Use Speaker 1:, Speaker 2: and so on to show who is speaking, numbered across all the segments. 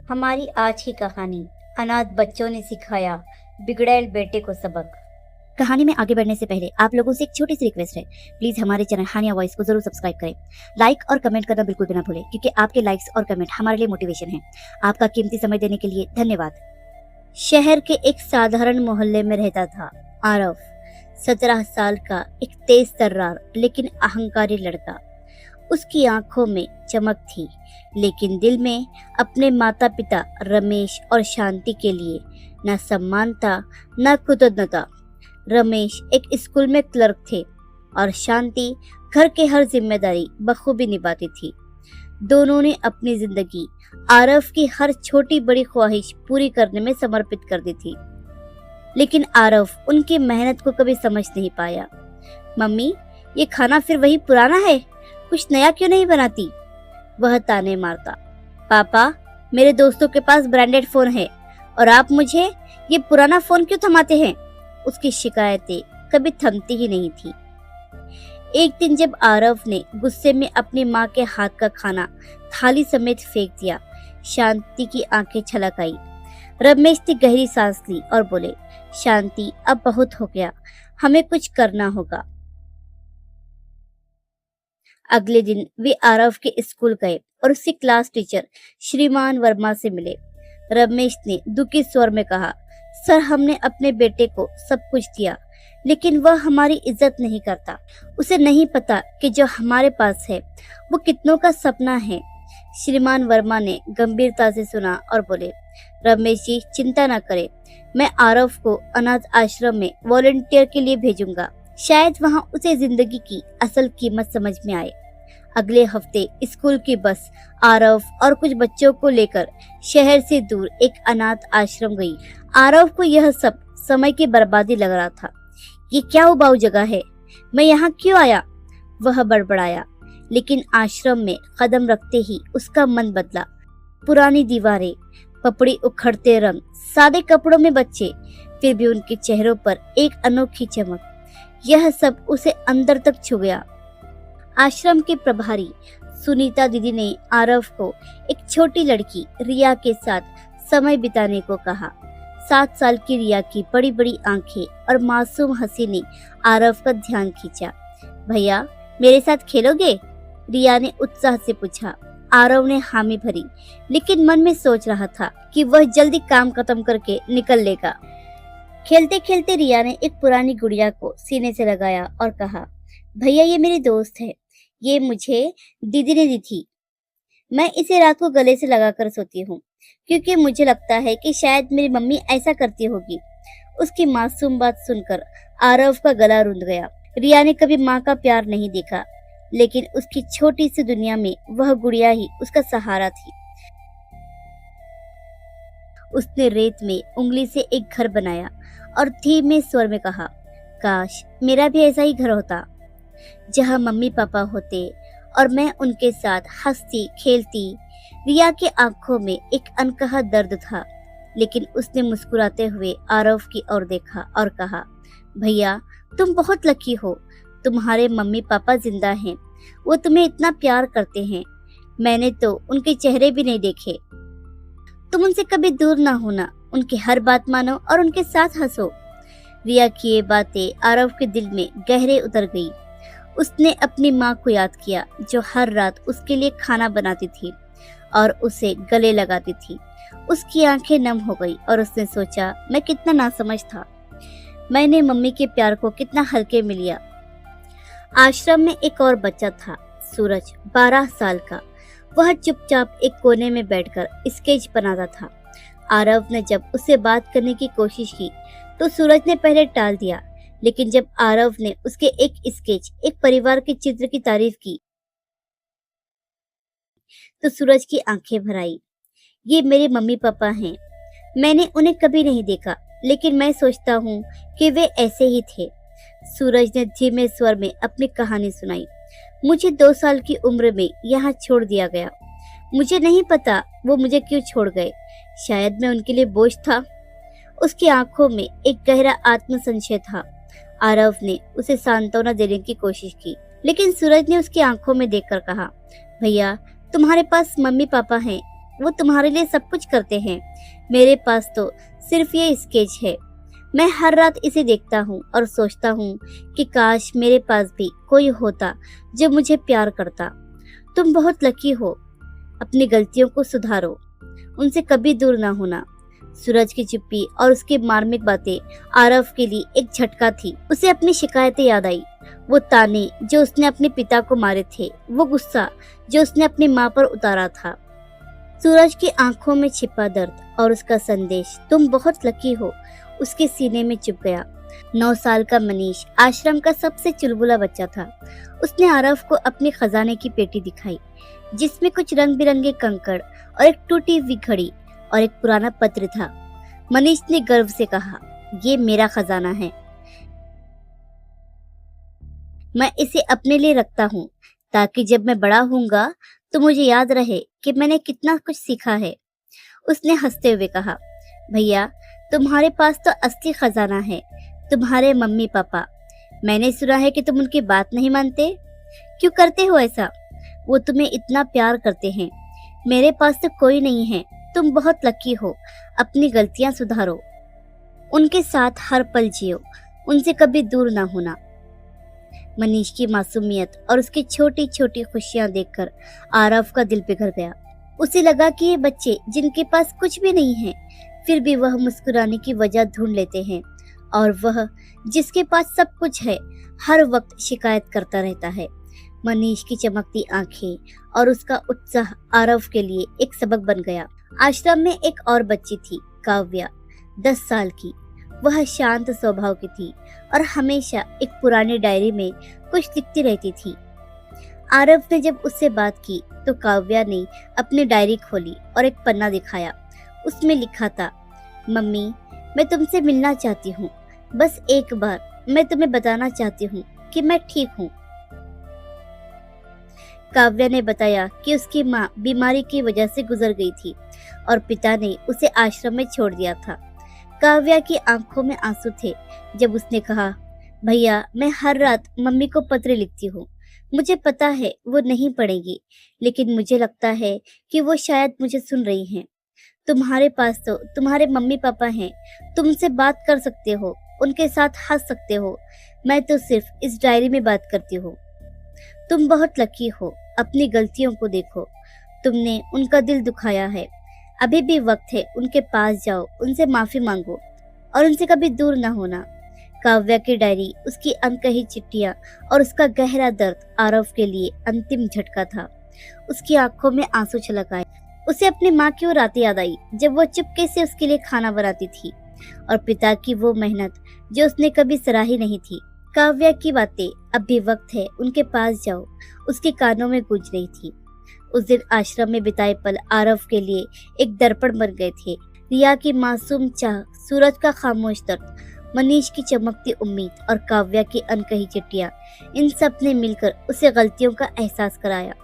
Speaker 1: हमारी आज की कहानी अनाथ बच्चों ने सिखाया बिगड़ैल बेटे को सबक।
Speaker 2: कहानी में आगे बढ़ने से पहले आप लोगों से एक छोटी सी रिक्वेस्ट है, प्लीज हमारे चैनल हानिया वॉइस को जरूर सब्सक्राइब करें। लाइक और कमेंट करना बिल्कुल भी ना भूलें, क्योंकि आपके लाइक्स और कमेंट हमारे लिए मोटिवेशन है। आपका कीमती समय देने के लिए धन्यवाद।
Speaker 1: शहर के एक साधारण मोहल्ले में रहता था आरव, 17 साल का एक तेज तर्रार लेकिन अहंकारी लड़का। उसकी आंखों में चमक थी, लेकिन दिल में अपने माता पिता रमेश और शांति के लिए न सम्मान था न कृतज्ञता। रमेश एक स्कूल में क्लर्क थे और शांति घर के हर जिम्मेदारी बखूबी निभाती थी। दोनों ने अपनी जिंदगी आरव की हर छोटी बड़ी ख्वाहिश पूरी करने में समर्पित कर दी थी, लेकिन आरव उनकी मेहनत को कभी समझ नहीं पाया। मम्मी, ये खाना फिर वही पुराना है, कुछ नया क्यों नहीं बनाती? वह ताने मारता। पापा, मेरे दोस्तों के पास ब्रांडेड फोन है और आप मुझे ये पुराना फोन क्यों थमाते हैं? उसकी शिकायतें कभी थमती ही नहीं थी। एक दिन जब आरव ने गुस्से में अपनी माँ के हाथ का खाना थाली समेत फेंक दिया, शांति की आंखें छलक आई। रमेश ने गहरी सांस ली और बोले, शांति, अब बहुत हो गया, हमें कुछ करना होगा। अगले दिन वे आरव के स्कूल गए और उसके क्लास टीचर श्रीमान वर्मा से मिले। रमेश ने दुखी स्वर में कहा, सर, हमने अपने बेटे को सब कुछ दिया, लेकिन वह हमारी इज्जत नहीं करता। उसे नहीं पता कि जो हमारे पास है वो कितनों का सपना है। श्रीमान वर्मा ने गंभीरता से सुना और बोले, रमेश जी, चिंता न करें, मैं आरव को अनाथ आश्रम में वॉलंटियर के लिए भेजूंगा। शायद वहां उसे जिंदगी की असल कीमत समझ में आए। अगले हफ्ते स्कूल की बस आरव और कुछ बच्चों को लेकर शहर से दूर एक अनाथ आश्रम गई। आरव को यह सब समय की बर्बादी लग रहा था। ये क्या उबाऊ जगह है, मैं यहाँ क्यों आया? वह बड़बड़ाया, लेकिन आश्रम में कदम रखते ही उसका मन बदला। पुरानी दीवारें, पपड़ी उखड़ते रंग, सादे कपड़ों में बच्चे, फिर भी उनके चेहरों पर एक अनोखी चमक। यह सब उसे अंदर तक छू गया। आश्रम के प्रभारी सुनीता दीदी ने आरव को एक छोटी लड़की रिया के साथ समय बिताने को कहा। 7 साल की रिया की बड़ी बड़ी आंखें और मासूम हंसी ने आरव का ध्यान खींचा। भैया, मेरे साथ खेलोगे? रिया ने उत्साह से पूछा। आरव ने हामी भरी, लेकिन मन में सोच रहा था कि वह जल्दी काम खत्म करके निकल लेगा। खेलते खेलते रिया ने एक पुरानी गुड़िया को सीने से लगाया और कहा, भैया, ये मेरी दोस्त है, ये मुझे दीदी ने दी थी। मैं इसे रात को गले से लगाकर सोती हूँ, क्योंकि मुझे लगता है कि शायद मेरी मम्मी ऐसा करती होगी। उसकी मासूम बात सुनकर आरव का गला रुंध गया। रिया ने कभी माँ का प्यार नहीं देखा, लेकिन उसकी छोटी सी दुनिया में वह गुड़िया ही उसका सहारा थी। उसने रेत में उंगली से एक घर बनाया और धीमे स्वर में कहा, काश मेरा भी ऐसा ही घर होता, जहाँ मम्मी पापा होते और मैं उनके साथ हंसती खेलती। रिया की आंखों में एक अनकहा दर्द था, लेकिन उसने मुस्कुराते हुए आरव की ओर देखा और कहा, भैया, तुम बहुत लकी हो, तुम्हारे मम्मी पापा जिंदा हैं, वो तुम्हें इतना प्यार करते हैं। मैंने तो उनके चेहरे भी नहीं देखे। तुम उनसे कभी दूर ना होना, उनकी हर बात मानो और उनके साथ हंसो। रिया की ये बातें आरव के दिल में गहरे उतर गई। उसने अपनी माँ को याद किया, जो हर रात उसके लिए खाना बनाती थी और उसे गले लगाती थी। उसकी आंखें नम हो गई और उसने सोचा, मैं कितना नासमझ था, मैंने मम्मी के प्यार को कितना हल्के में लिया। आश्रम में एक और बच्चा था, सूरज, 12 साल का। वह चुपचाप एक कोने में बैठकर स्केच बनाता था। आरव ने जब उससे बात करने की कोशिश की तो सूरज ने पहले टाल दिया, लेकिन जब आरव ने उसके एक स्केच, एक परिवार के चित्र की तारीफ की तो सूरज की आंखें भर आई। ये मेरे मम्मी पापा हैं, मैंने उन्हें कभी नहीं देखा, लेकिन मैं सोचता हूँ कि वे ऐसे ही थे। सूरज ने धीमे स्वर में अपनी कहानी सुनाई। मुझे 2 साल की उम्र में यहाँ छोड़ दिया गया। मुझे नहीं पता वो मुझे क्यों छोड़ गए, शायद मैं उनके लिए बोझ था। उसकी आंखों में एक गहरा आत्मसंशय था। आरव ने उसे सांत्वना देने की कोशिश की, लेकिन सूरज ने उसकी आंखों में देखकर कहा, भैया, तुम्हारे पास मम्मी पापा हैं, वो तुम्हारे लिए सब कुछ करते हैं। मेरे पास तो सिर्फ ये स्केच है। मैं हर रात इसे देखता हूँ और सोचता हूँ कि काश मेरे पास भी कोई होता जो मुझे प्यार करता। तुम बहुत लकी हो। अपनी गलतियों को सुधारो, उनसे कभी दूर ना होना। सूरज की चुप्पी और उसकी मार्मिक बातें आरव के लिए एक झटका थी। उसे अपनी शिकायतें याद आई, वो ताने जो उसने अपने पिता को मारे थे, वो गुस्सा जो उसने अपनी माँ पर उतारा था। सूरज की आंखों में छिपा दर्द और उसका संदेश, तुम बहुत लकी हो, उसके सीने में चुप गया। 9 साल का मनीष आश्रम का सबसे चुलबुला बच्चा था। उसने आरव को अपने खजाने की पेटी दिखाई, जिसमें कुछ रंग बिरंगे कंकड़ और एक टूटी हुई घड़ी और एक पुराना पत्र था। मनीष ने गर्व से कहा, ये मेरा खजाना है, मैं इसे अपने लिए रखता हूँ ताकि जब मैं बड़ा होऊंगा तो मुझे याद रहे कि मैंने कितना कुछ सीखा है। उसने हंसते हुए कहा, भैया तुम्हारे पास तो असली खजाना है, तुम्हारे मम्मी पापा। मैंने सुना है कि तुम उनकी बात नहीं मानते। क्यों करते हो ऐसा? वो तुम्हें इतना प्यार करते हैं। मेरे पास तो कोई नहीं है। तुम बहुत लकी हो। अपनी गलतियां सुधारो, उनके साथ हर पल जियो, उनसे कभी दूर ना होना। मनीष की मासूमियत और उसकी छोटी छोटी खुशियां देखकर आरव का दिल पिघल गया। उसे लगा कि ये बच्चे जिनके पास कुछ भी नहीं है, फिर भी वह मुस्कुराने की वजह ढूंढ लेते हैं, और वह जिसके पास सब कुछ है हर वक्त शिकायत करता रहता है। मनीष की चमकती आंखें और उसका उत्साह आरव के लिए एक सबक बन गया। आश्रम में एक और बच्ची थी, काव्या, 10 साल की। वह शांत स्वभाव की थी और हमेशा एक पुरानी डायरी में कुछ लिखती रहती थी। आरव ने जब उससे बात की तो काव्या ने अपनी डायरी खोली और एक पन्ना दिखाया। उसमें लिखा था, मम्मी मैं तुमसे मिलना चाहती हूँ, बस एक बार मैं तुम्हें बताना चाहती हूँ कि मैं ठीक हूँ। काव्या ने बताया कि उसकी माँ बीमारी की वजह से गुजर गई थी और पिता ने उसे आश्रम में छोड़ दिया था। काव्या की आंखों में आंसू थे जब उसने कहा, भैया मैं हर रात मम्मी को पत्र लिखती हूँ। मुझे पता है वो नहीं पढ़ेगी, लेकिन मुझे लगता है कि वो शायद मुझे सुन रही हैं। तुम्हारे पास तो तुम्हारे मम्मी पापा हैं, तुमसे बात कर सकते हो, उनके साथ हंस सकते हो। मैं तो सिर्फ इस डायरी में बात करती हूँ। तुम बहुत लकी हो। अपनी गलतियों को देखो, तुमने उनका दिल दुखाया है। अभी भी वक्त है, उनके पास जाओ, उनसे माफी मांगो और उनसे कभी दूर ना होना। काव्या की डायरी, उसकी अनकही चिट्ठियां और उसका गहरा दर्द आरव के लिए अंतिम झटका था। उसकी आंखों में आंसू छलक आए। उसे अपनी माँ की वो रातें याद आई जब वो चुपके से उसके लिए खाना बनाती थी, और पिता की वो मेहनत जो उसने कभी सराही नहीं थी। काव्या की बातें, अब भी वक्त है, उनके पास जाओ, उसके कानों में गूंज रही थी। उस दिन आश्रम में बिताए पल आरव के लिए एक दर्पण बन गए थे। रिया की मासूम चाह, सूरज का खामोश दर्द, मनीष की चमकती उम्मीद और काव्या की अनकही चिट्ठियां, इन सब ने मिलकर उसे गलतियों का एहसास कराया।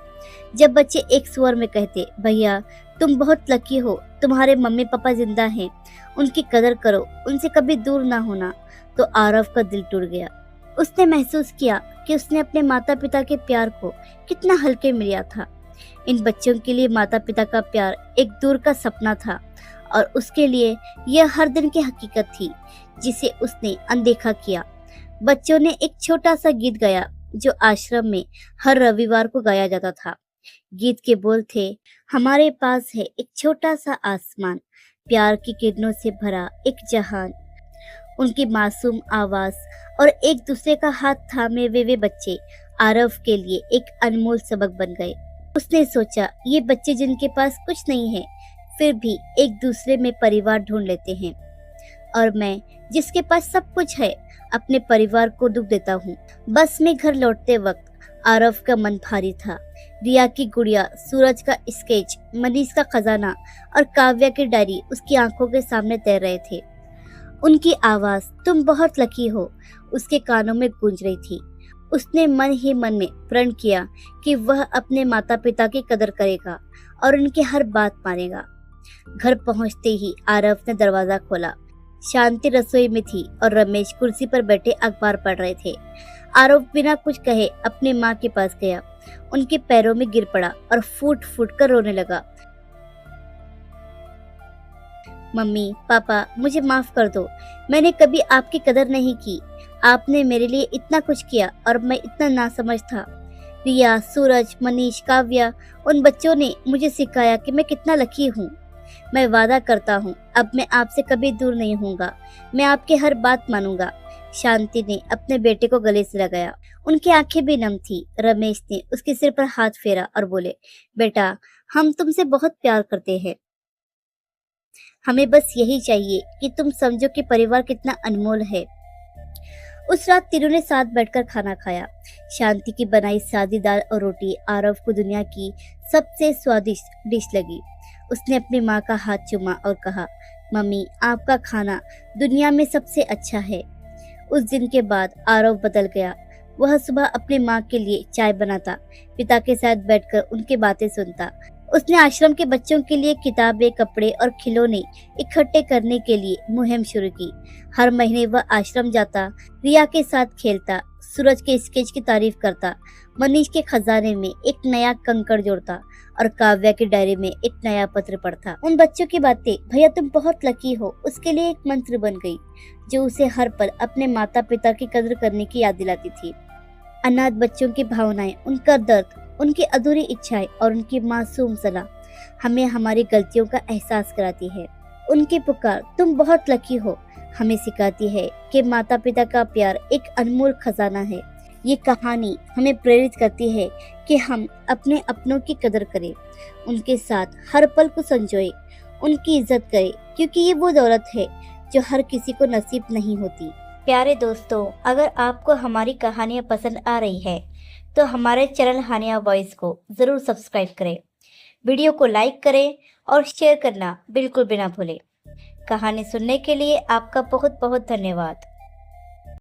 Speaker 1: जब बच्चे एक स्वर में कहते, भैया तुम बहुत लकी हो, तुम्हारे मम्मी पापा जिंदा हैं, उनकी कदर करो, उनसे कभी दूर ना होना, तो आरव का दिल टूट गया। उसने महसूस किया कि उसने अपने माता पिता के प्यार को कितना हल्के में लिया था। इन बच्चों के लिए माता पिता का प्यार एक दूर का सपना था, और उसके लिए यह हर दिन की हकीकत थी जिसे उसने अनदेखा किया। बच्चों ने एक छोटा सा गीत गाया जो आश्रम में हर रविवार को गाया जाता था। गीत के बोल थे, हमारे पास है एक छोटा सा आसमान, प्यार की किरणों से भरा एक जहान। उनकी मासूम आवाज और एक दूसरे का हाथ थामे वे बच्चे आरव के लिए एक अनमोल सबक बन गए। उसने सोचा, ये बच्चे जिनके पास कुछ नहीं है फिर भी एक दूसरे में परिवार ढूंढ लेते हैं, और मैं जिसके पास सब कुछ है अपने परिवार को दुख देता हूँ। बस में घर लौटते वक्त आरव का मन भारी था। रिया की गुड़िया, सूरज का स्केच, मनीष का खजाना और काव्या की डायरी उसकी आंखों के सामने तैर रहे थे। उनकी आवाज, तुम बहुत लकी हो, उसके कानों में गूंज रही थी। उसने मन ही मन में प्रण किया कि वह अपने माता पिता की कदर करेगा और उनकी हर बात मानेगा। घर पहुंचते ही आरव ने दरवाजा खोला। शांति रसोई में थी और रमेश कुर्सी पर बैठे अखबार पढ़ रहे थे। आरव बिना कुछ कहे अपनी माँ के पास गया, उनके पैरों में गिर पड़ा और फूट फूट कर रोने लगा। मम्मी पापा मुझे माफ कर दो, मैंने कभी आपकी कदर नहीं की। आपने मेरे लिए इतना कुछ किया और मैं इतना नासमझ था। रिया, सूरज, मनीष, काव्या, उन बच्चों ने मुझे सिखाया कि मैं कितना लकी हूँ। मैं वादा करता हूँ अब मैं आपसे कभी दूर नहीं होऊंगा। मैं आपकी हर बात मानूंगा। शांति ने अपने बेटे को गले से लगाया। उनकी आंखें भी नम थी। रमेश ने उसके सिर पर हाथ फेरा और बोले, बेटा हम तुमसे बहुत प्यार करते हैं। हमें बस यही चाहिए कि तुम समझो कि परिवार कितना अनमोल है। उस रात तीनों ने साथ बैठकर खाना खाया। शांति की बनाई सादी दाल और रोटी आरव को दुनिया की सबसे स्वादिष्ट डिश लगी। उसने अपनी माँ का हाथ चूमा और कहा, मम्मी आपका खाना दुनिया में सबसे अच्छा है। उस दिन के बाद आरव बदल गया। वह सुबह अपनी माँ के लिए चाय बनाता, पिता के साथ बैठकर उनकी बातें सुनता। उसने आश्रम के बच्चों के लिए किताबें, कपड़े और खिलौने इकट्ठे करने के लिए मुहिम शुरू की। हर महीने वह आश्रम जाता, रिया के साथ खेलता, सूरज के स्केच की तारीफ करता, मनीष के खजाने में एक नया कंकड़ जोड़ता और काव्या की डायरी में एक नया पत्र पढ़ता। उन बच्चों की बातें भैया तुम बहुत लकी हो उसके लिए एक मंत्र बन गई, जो उसे हर पल अपने माता पिता की कदर करने की याद दिलाती थी। अनाथ बच्चों की भावनाएं, उनका दर्द, उनकी अधूरी इच्छाएं और उनकी मासूम सलाह हमें हमारी गलतियों का एहसास कराती है। उनकी पुकार तुम बहुत लकी हो हमें सिखाती है कि माता पिता का प्यार एक अनमोल खजाना है। ये कहानी हमें प्रेरित करती है कि हम अपने अपनों की कदर करें, उनके साथ हर पल को संजोए, उनकी इज्जत करें, क्योंकि ये वो दौलत है जो हर किसी को नसीब नहीं होती। प्यारे दोस्तों, अगर आपको हमारी कहानियाँ पसंद आ रही है तो हमारे चैनल हानिया वॉइस को ज़रूर सब्सक्राइब करें, वीडियो को लाइक करें और शेयर करना बिल्कुल भी ना भूलें। कहानी सुनने के लिए आपका बहुत बहुत धन्यवाद।